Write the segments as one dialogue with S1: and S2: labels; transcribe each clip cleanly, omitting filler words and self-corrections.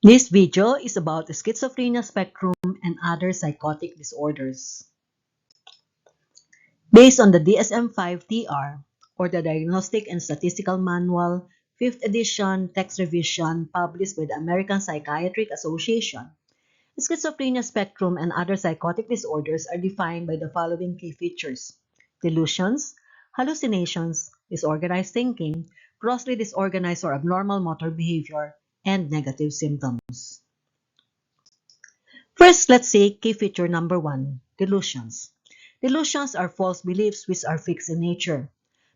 S1: This video is about the schizophrenia spectrum and other psychotic disorders. Based on the DSM-5-TR, or the Diagnostic and Statistical Manual, 5th edition text revision published by the American Psychiatric Association, the schizophrenia spectrum and other psychotic disorders are defined by the following key features: delusions, hallucinations, disorganized thinking, grossly disorganized or abnormal motor behavior, and negative symptoms. First, let's see key feature number 1, delusions. Delusions are false beliefs which are fixed in nature,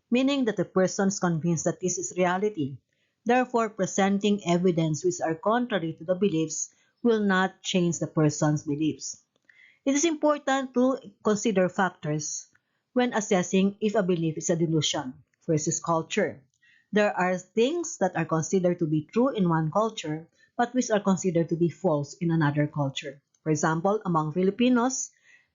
S1: meaning that the person is convinced that this is reality. Therefore, presenting evidence which are contrary to the beliefs will not change the person's beliefs. It is important to consider factors when assessing if a belief is a delusion. First is culture. There are things that are considered to be true in one culture, but which are considered to be false in another culture. For example, among Filipinos,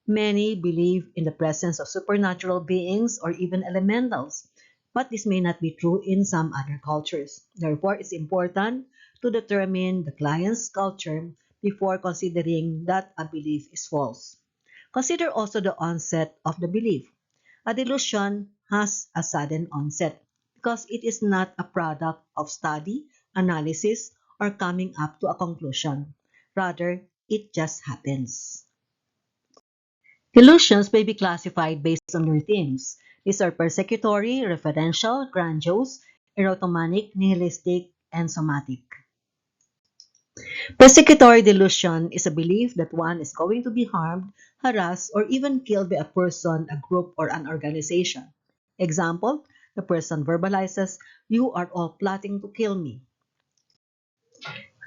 S1: many believe in the presence of supernatural beings or even elementals, but this may not be true in some other cultures. Therefore, it's important to determine the client's culture before considering that a belief is false. Consider also the onset of the belief. A delusion has a sudden onset because it is not a product of study, analysis, or coming up to a conclusion. Rather, it just happens. Delusions may be classified based on their themes. These are persecutory, referential, grandiose, erotomanic, nihilistic, and somatic. Persecutory delusion is a belief that one is going to be harmed, harassed, or even killed by a person, a group, or an organization. Example, the person verbalizes, "You are all plotting to kill me."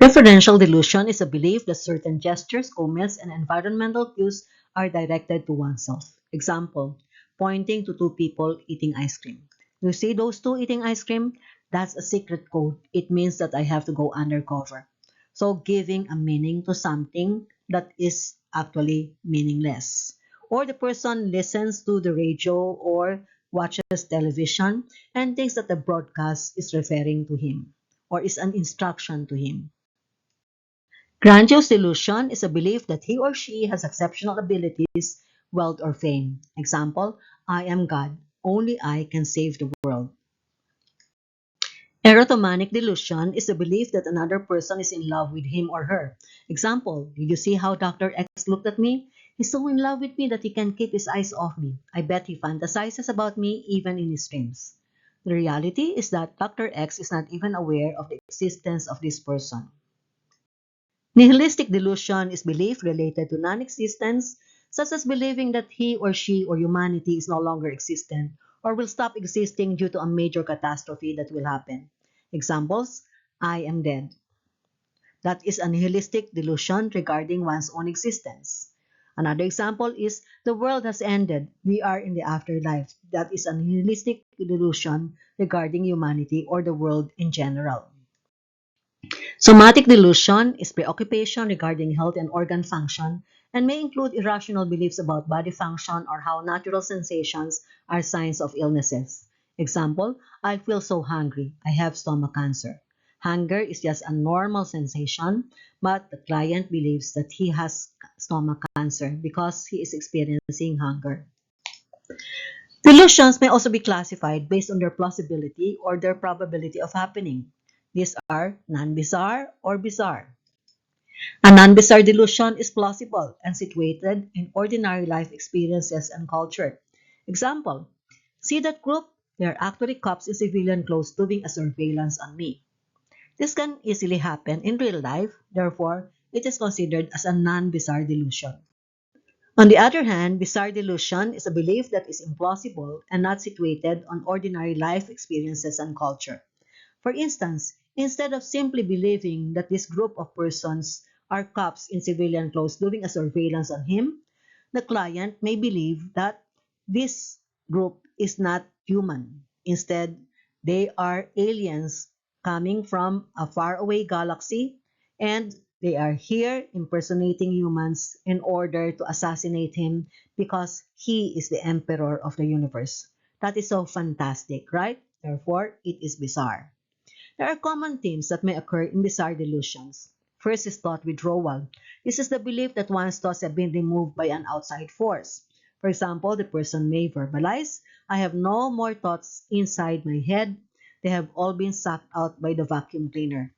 S1: Referential delusion is a belief that certain gestures, comments, and environmental cues are directed to oneself. Example, pointing to two people eating ice cream. You see those two eating ice cream? That's a secret code. It means that I have to go undercover. So giving a meaning to something that is actually meaningless. Or the person listens to the radio or watches television and thinks that the broadcast is referring to him or is an instruction to him. Grandiose delusion is a belief that he or she has exceptional abilities, wealth, or fame. Example, I am God. Only I can save the world. Erotomanic delusion is a belief that another person is in love with him or her. Example, did you see how Dr. X looked at me? He's so in love with me that he can keep his eyes off me. I bet he fantasizes about me even in his dreams. The reality is that Dr. X is not even aware of the existence of this person. Nihilistic delusion is belief related to non-existence, such as believing that he or she or humanity is no longer existent or will stop existing due to a major catastrophe that will happen. Examples, I am dead. That is a nihilistic delusion regarding one's own existence. Another example is the world has ended. We are in the afterlife. That is a nihilistic delusion regarding humanity or the world in general. Somatic delusion is preoccupation regarding health and organ function and may include irrational beliefs about body function or how natural sensations are signs of illnesses. Example, I feel so hungry. I have stomach cancer. Hunger is just a normal sensation, but the client believes that he has stomach cancer because he is experiencing hunger. Delusions may also be classified based on their plausibility or their probability of happening. These are non-bizarre or bizarre. A non-bizarre delusion is plausible and situated in ordinary life experiences and culture. Example, see that group? They are actually cops in civilian clothes doing a surveillance on me. This can easily happen in real life, therefore, it is considered as a non-bizarre delusion. On the other hand, bizarre delusion is a belief that is implausible and not situated on ordinary life experiences and culture. For instance, instead of simply believing that this group of persons are cops in civilian clothes doing a surveillance on him, the client may believe that this group is not human. Instead, they are aliens coming from a faraway galaxy and they are here impersonating humans in order to assassinate him because he is the emperor of the universe. That is so fantastic, right? Therefore, it is bizarre. There are common themes that may occur in bizarre delusions. First is thought withdrawal. This is the belief that one's thoughts have been removed by an outside force. For example, the person may verbalize, I have no more thoughts inside my head. They have all been sucked out by the vacuum cleaner.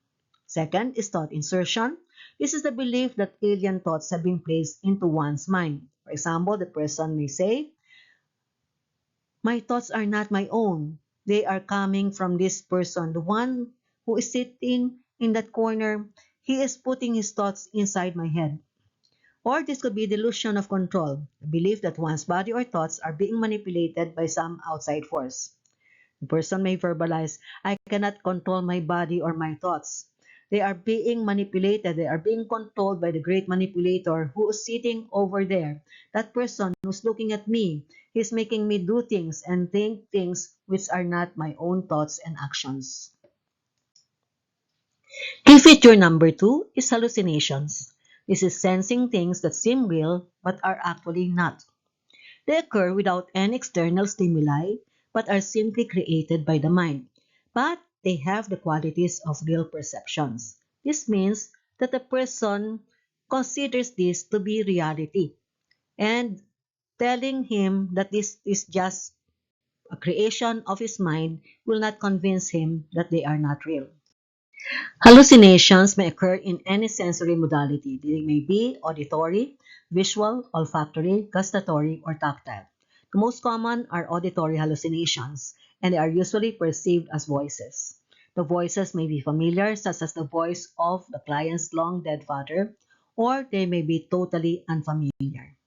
S1: Second is thought insertion. This is the belief that alien thoughts have been placed into one's mind. For example, the person may say, my thoughts are not my own. They are coming from this person, the one who is sitting in that corner. He is putting his thoughts inside my head. Or this could be delusion of control, a belief that one's body or thoughts are being manipulated by some outside force. The person may verbalize, I cannot control my body or my thoughts. They are being manipulated. They are being controlled by the great manipulator who is sitting over there. That person who's looking at me, he's making me do things and think things which are not my own thoughts and actions. Key feature number 2 is hallucinations. This is sensing things that seem real but are actually not. They occur without any external stimuli but are simply created by the mind. But they have the qualities of real perceptions. This means that the person considers this to be reality, and telling him that this is just a creation of his mind will not convince him that they are not real. Hallucinations may occur in any sensory modality. They may be auditory, visual, olfactory, gustatory, or tactile. The most common are auditory hallucinations, and they are usually perceived as voices. The voices may be familiar, such as the voice of the client's long-dead father, or they may be totally unfamiliar.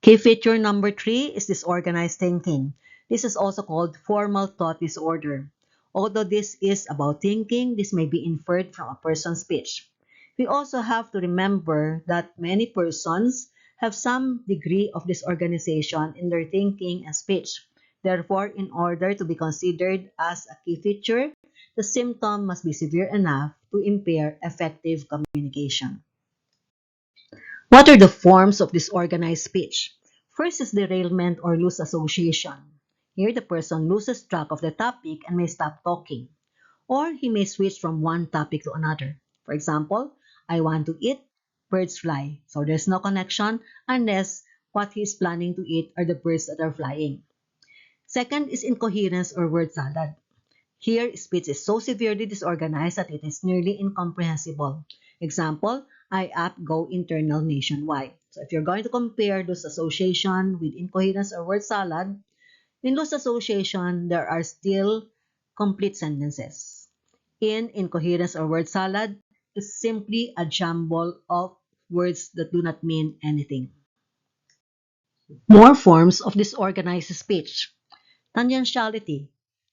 S1: Key feature number 3 is disorganized thinking. This is also called formal thought disorder. Although this is about thinking, this may be inferred from a person's speech. We also have to remember that many persons have some degree of disorganization in their thinking and speech. Therefore, in order to be considered as a key feature, the symptom must be severe enough to impair effective communication. What are the forms of disorganized speech? First is derailment or loose association. Here, the person loses track of the topic and may stop talking, or he may switch from one topic to another. For example, I want to eat, birds fly. So there's no connection unless what he is planning to eat are the birds that are flying. Second is incoherence or word salad. Here, speech is so severely disorganized that it is nearly incomprehensible. Example, I app go internal nationwide. So if you're going to compare loose association with incoherence or word salad, in loose association, there are still complete sentences. In incoherence or word salad, it's simply a jumble of words that do not mean anything. More forms of disorganized speech. Tangentiality.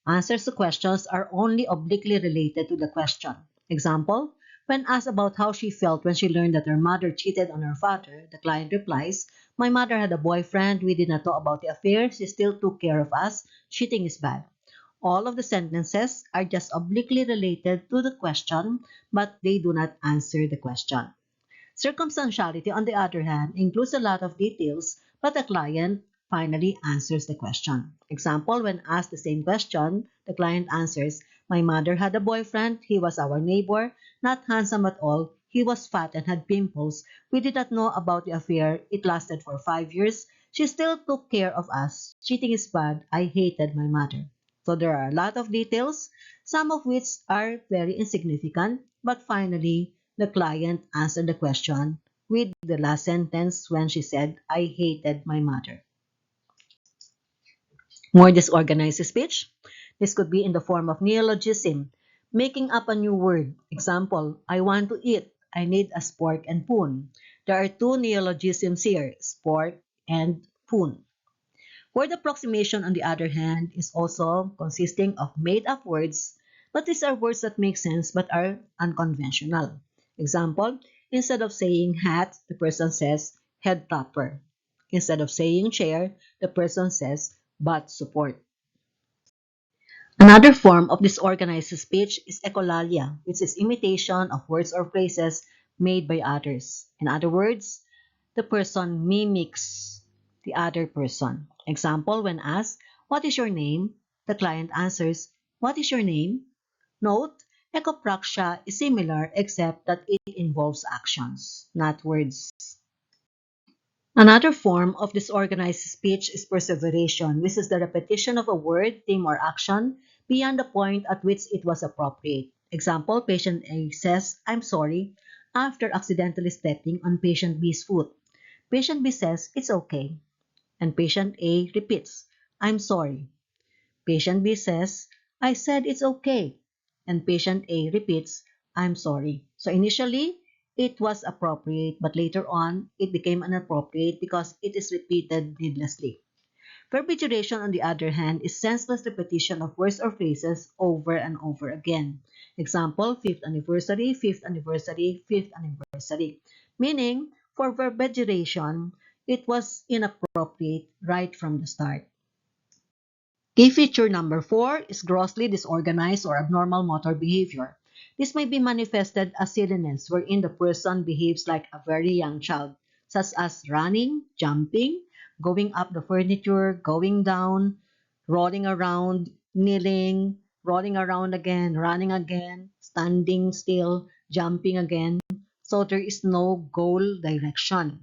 S1: Answers to questions are only obliquely related to the question. Example, when asked about how she felt when she learned that her mother cheated on her father, the client replies, my mother had a boyfriend, we did not talk about the affair, she still took care of us, cheating is bad. All of the sentences are just obliquely related to the question, but they do not answer the question. Circumstantiality, on the other hand, includes a lot of details, but the client finally answers the question. Example, when asked the same question, the client answers, my mother had a boyfriend, he was our neighbor, not handsome at all, he was fat and had pimples. We did not know about the affair, it lasted for 5 years. She still took care of us. Cheating is bad, I hated my mother. So there are a lot of details, some of which are very insignificant, but finally, the client answered the question with the last sentence when she said, I hated my mother. More disorganized speech. This could be in the form of neologism, making up a new word. Example, I want to eat. I need a spork and spoon. There are two neologisms here, spork and spoon. Word approximation, on the other hand, is also consisting of made-up words, but these are words that make sense but are unconventional. Example, instead of saying hat, the person says head topper. Instead of saying chair, the person says butt support. Another form of disorganized speech is echolalia, which is imitation of words or phrases made by others. In other words, the person mimics the other person. Example, when asked, what is your name? The client answers, what is your name? Note, Ecopraxia is similar except that it involves actions, not words. Another form of disorganized speech is perseveration, which is the repetition of a word, theme, or action beyond the point at which it was appropriate. Example, patient A says, I'm sorry, after accidentally stepping on patient B's foot. Patient B says, it's okay, and patient A repeats, I'm sorry. Patient B says, I said it's okay, and patient A repeats, I'm sorry. So initially, it was appropriate, but later on, it became inappropriate because it is repeated needlessly. Perpetuation, on the other hand, is senseless repetition of words or phrases over and over again. Example, fifth anniversary, fifth anniversary, fifth anniversary. Meaning, for perpetuation, it was inappropriate right from the start. Key feature number 4 is grossly disorganized or abnormal motor behavior. This may be manifested as silliness, wherein the person behaves like a very young child, such as running, jumping, going up the furniture, going down, rolling around, kneeling, rolling around again, running again, standing still, jumping again. So there is no goal direction.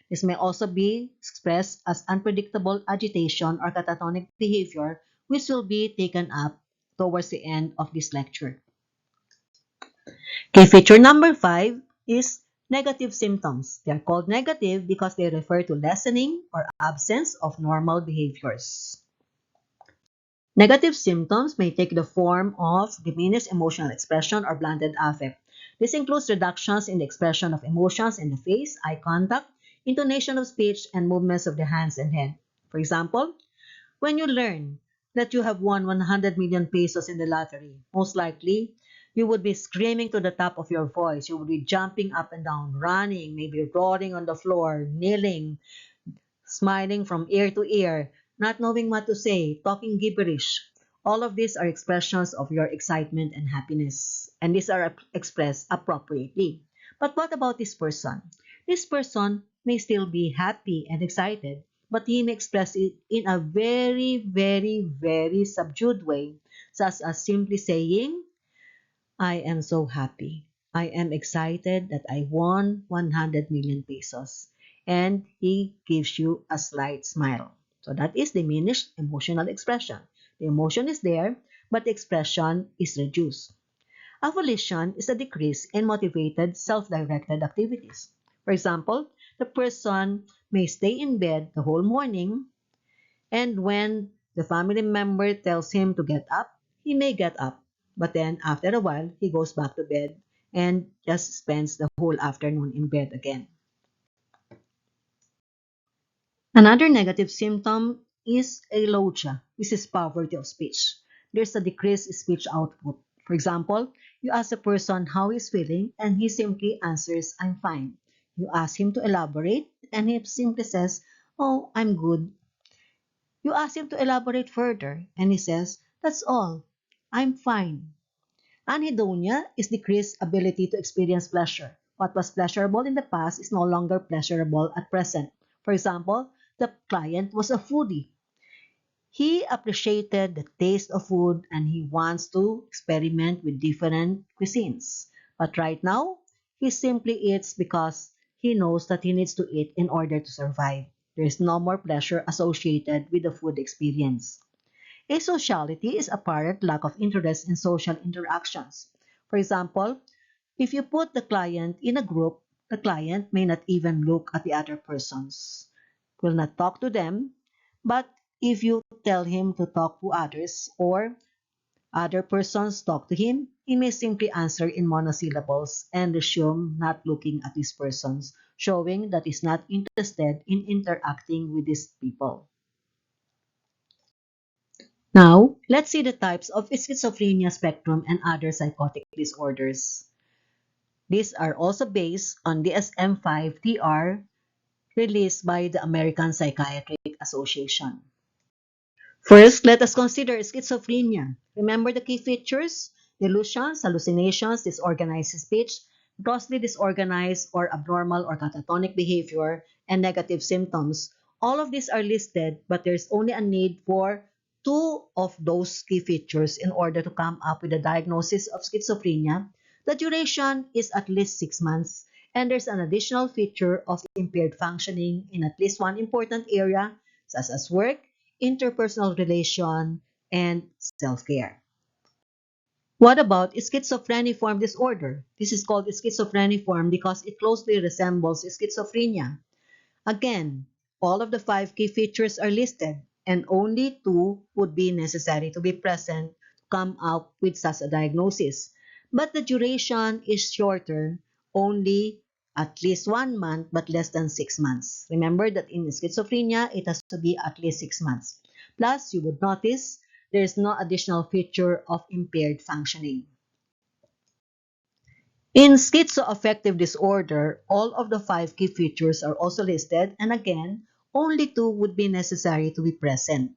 S1: This may also be expressed as unpredictable agitation or catatonic behavior, which will be taken up towards the end of this lecture. Okay, feature number 5 is negative symptoms. They are called negative because they refer to lessening or absence of normal behaviors. Negative symptoms may take the form of diminished emotional expression or blunted affect. This includes reductions in the expression of emotions in the face, eye contact, intonation of speech, and movements of the hands and head. For example, when you learn that you have won 100 million pesos in the lottery, most likely you would be screaming to the top of your voice. You would be jumping up and down, running, maybe rolling on the floor, kneeling, smiling from ear to ear, not knowing what to say, talking gibberish. All of these are expressions of your excitement and happiness, and these are expressed appropriately. But what about this person? This person may still be happy and excited, but he may express it in a very, very, very subdued way, such as simply saying, I am so happy. I am excited that I won 100 million pesos. And he gives you a slight smile. So that is diminished emotional expression. The emotion is there, but the expression is reduced. Avolition is a decrease in motivated, self-directed activities. For example, the person may stay in bed the whole morning, and when the family member tells him to get up, he may get up. But then after a while, he goes back to bed and just spends the whole afternoon in bed again. Another negative symptom is alogia, which is poverty of speech. There's a decreased speech output. For example, you ask a person how he's feeling and he simply answers, I'm fine. You ask him to elaborate and he simply says, oh, I'm good. You ask him to elaborate further, and he says, that's all. I'm fine. Anhedonia is decreased ability to experience pleasure. What was pleasurable in the past is no longer pleasurable at present. For example, the client was a foodie. He appreciated the taste of food and he wants to experiment with different cuisines. But right now, he simply eats because he knows that he needs to eat in order to survive. There is no more pleasure associated with the food experience. Asociality is apparent lack of interest in social interactions. For example, if you put the client in a group, the client may not even look at the other persons, will not talk to them, but if you tell him to talk to others or other persons talk to him, he may simply answer in monosyllables and resume not looking at these persons, showing that he's not interested in interacting with these people. Now, let's see the types of schizophrenia spectrum and other psychotic disorders. These are also based on DSM-5-TR released by the American Psychiatric Association. First, let us consider schizophrenia. Remember the key features? Delusions, hallucinations, disorganized speech, grossly disorganized or abnormal or catatonic behavior, and negative symptoms. All of these are listed, but there's only a need for two of those key features in order to come up with a diagnosis of schizophrenia, the duration is at least 6 months, and there's an additional feature of impaired functioning in at least one important area, such as work, interpersonal relation, and self-care. What about schizophreniform disorder? This is called schizophreniform because it closely resembles schizophrenia. Again, all of the five key features are listed, and only two would be necessary to be present to come up with such a diagnosis. But the duration is shorter, only at least 1 month, but less than 6 months. Remember that in schizophrenia, it has to be at least 6 months. Plus, you would notice there is no additional feature of impaired functioning. In schizoaffective disorder, all of the five key features are also listed, and again, only two would be necessary to be present.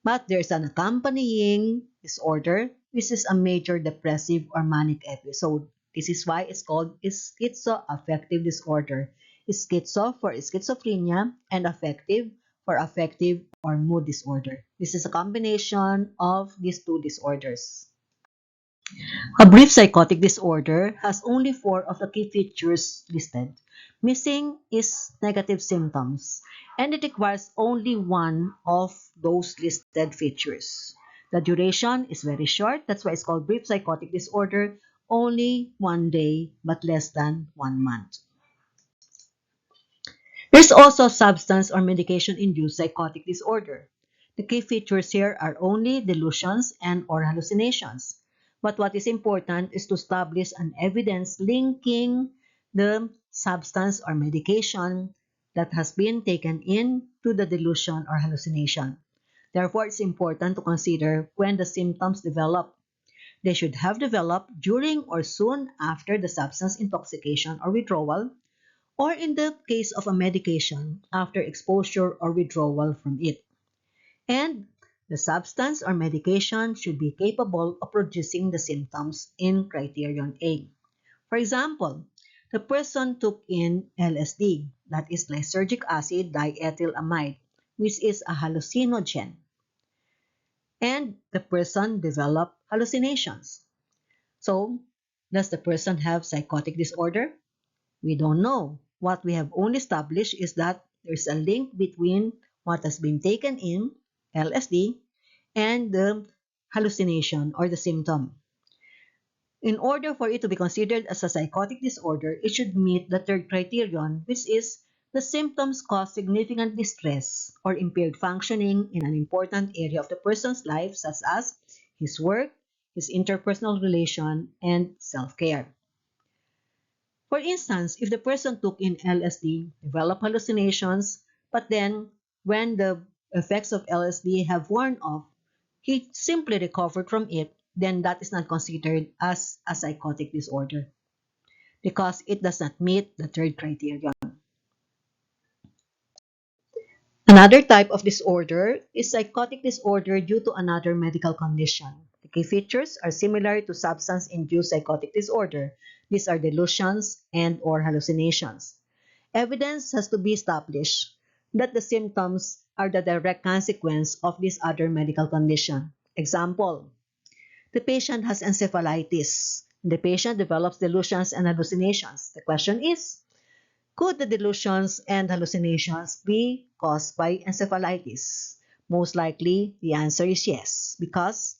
S1: But there's an accompanying disorder, which is a major depressive or manic episode. This is why it's called schizoaffective disorder. Schizo for schizophrenia and affective for affective or mood disorder. This is a combination of these two disorders. A brief psychotic disorder has only four of the key features listed. Missing is negative symptoms, and it requires only one of those listed features. The duration is very short, that's why it's called brief psychotic disorder, only 1 day but less than 1 month. There's also substance or medication-induced psychotic disorder. The key features here are only delusions and or hallucinations. But what is important is to establish an evidence linking the substance or medication that has been taken in to the delusion or hallucination. Therefore, it's important to consider when the symptoms develop. They should have developed during or soon after the substance intoxication or withdrawal, or in the case of a medication, after exposure or withdrawal from it. And the substance or medication should be capable of producing the symptoms in criterion A. For example, the person took in LSD, that is lysergic acid diethylamide, which is a hallucinogen, and the person developed hallucinations. So, does the person have psychotic disorder? We don't know. What we have only established is that there's a link between what has been taken in, LSD, and the hallucination or the symptom. In order for it to be considered as a psychotic disorder, it should meet the third criterion, which is the symptoms cause significant distress or impaired functioning in an important area of the person's life, such as his work, his interpersonal relation, and self-care. For instance, if the person took in LSD, developed hallucinations, but then when the effects of LSD have worn off, he simply recovered from it, then that is not considered as a psychotic disorder because it does not meet the third criterion. Another type of disorder is psychotic disorder due to another medical condition. The key features are similar to substance-induced psychotic disorder. These are delusions and or hallucinations. Evidence has to be established that the symptoms are the direct consequence of this other medical condition. Example, the patient has encephalitis. The patient develops delusions and hallucinations. The question is, could the delusions and hallucinations be caused by encephalitis? Most likely, the answer is yes, because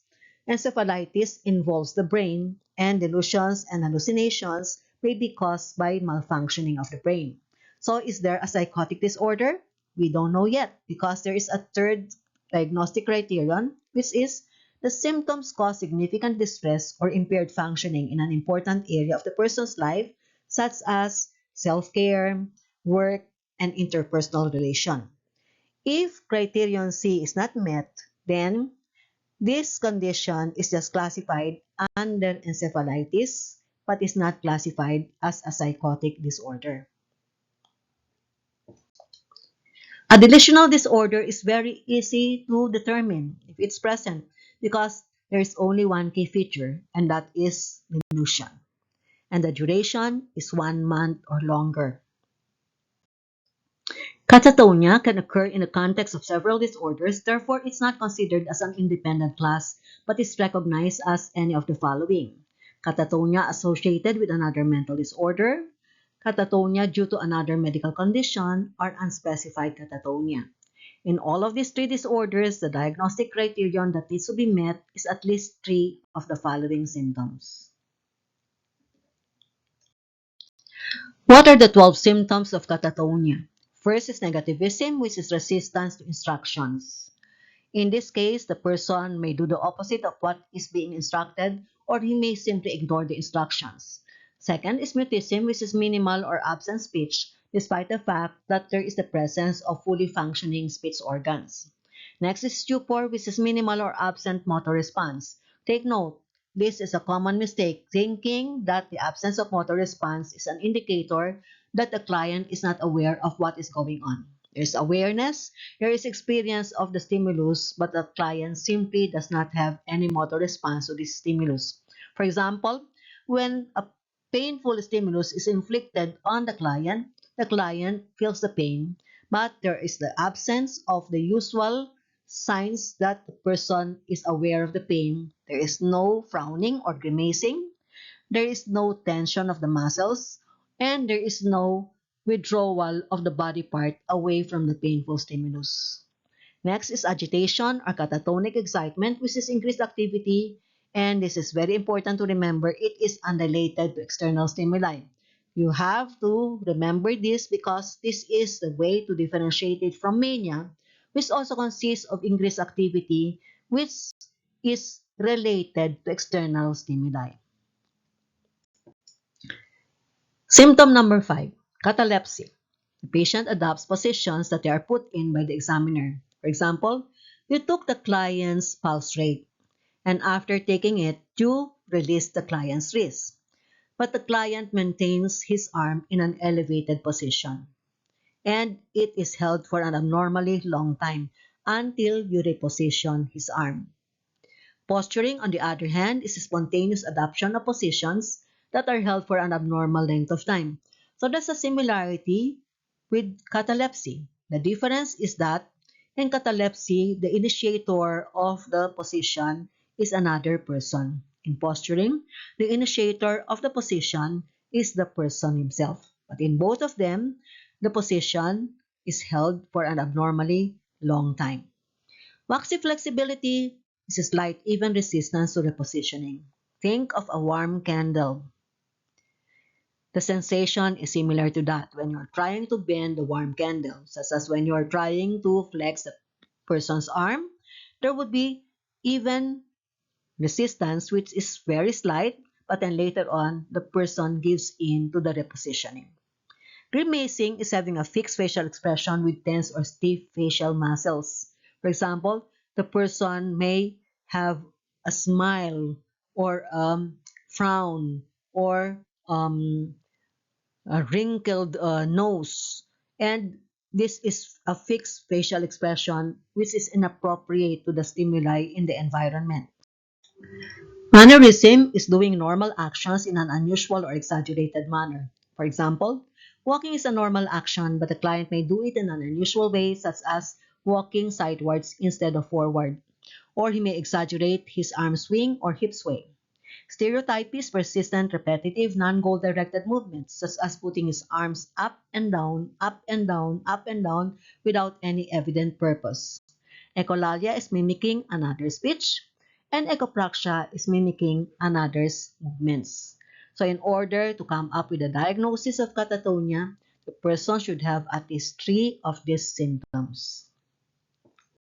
S1: encephalitis involves the brain, and delusions and hallucinations may be caused by malfunctioning of the brain. So, is there a psychotic disorder? We don't know yet, because there is a third diagnostic criterion, which is the symptoms cause significant distress or impaired functioning in an important area of the person's life, such as self-care, work, and interpersonal relation. If criterion C is not met, then this condition is just classified under encephalitis but is not classified as a psychotic disorder. A delusional disorder is very easy to determine if it's present because there is only one key feature, and that is delusion. And the duration is 1 month or longer. Catatonia can occur in the context of several disorders, therefore it's not considered as an independent class, but is recognized as any of the following: catatonia associated with another mental disorder, catatonia due to another medical condition, or unspecified catatonia. In all of these three disorders, the diagnostic criterion that needs to be met is at least three of the following symptoms. What are the 12 symptoms of catatonia? First is negativism, which is resistance to instructions. In this case, the person may do the opposite of what is being instructed, or he may simply ignore the instructions. Second is mutism, which is minimal or absent speech, despite the fact that there is the presence of fully functioning speech organs. Next is stupor, which is minimal or absent motor response. Take note, this is a common mistake, thinking that the absence of motor response is an indicator that the client is not aware of what is going on. There is awareness, there is experience of the stimulus, but the client simply does not have any motor response to this stimulus. For example, when a painful stimulus is inflicted on the client feels the pain, but there is the absence of the usual signs that the person is aware of the pain. There is no frowning or grimacing. There is no tension of the muscles, and there is no withdrawal of the body part away from the painful stimulus. Next is agitation or catatonic excitement, which is increased activity, and this is very important to remember. It is unrelated to external stimuli. You have to remember this because this is the way to differentiate it from mania, which also consists of increased activity, which is related to external stimuli. Symptom number 5, catalepsy. The patient adopts positions that they are put in by the examiner. For example, you took the client's pulse rate, and after taking it, you release the client's wrist. But the client maintains his arm in an elevated position, and it is held for an abnormally long time until you reposition his arm. Posturing, on the other hand, is a spontaneous adoption of positions that are held for an abnormal length of time. So there's a similarity with catalepsy. The difference is that in catalepsy, the initiator of the position is another person. In posturing, the initiator of the position is the person himself. But in both of them, the position is held for an abnormally long time. Waxy flexibility is a slight even resistance to repositioning. Think of a warm candle. The sensation is similar to that when you're trying to bend the warm candle, such as when you're trying to flex the person's arm, there would be even resistance which is very slight, but then later on, the person gives in to the repositioning. Grimacing is having a fixed facial expression with tense or stiff facial muscles. For example, the person may have a smile or frown or a wrinkled nose. And this is a fixed facial expression which is inappropriate to the stimuli in the environment. Mannerism is doing normal actions in an unusual or exaggerated manner. For example, walking is a normal action, but the client may do it in an unusual way, such as walking sidewards instead of forward, or he may exaggerate his arm swing or hip sway. Stereotype is persistent, repetitive, non-goal directed movements, such as putting his arms up and down, up and down, up and down without any evident purpose. Echolalia is mimicking another's speech, and echopraxia is mimicking another's movements. So in order to come up with a diagnosis of catatonia, the person should have at least three of these symptoms.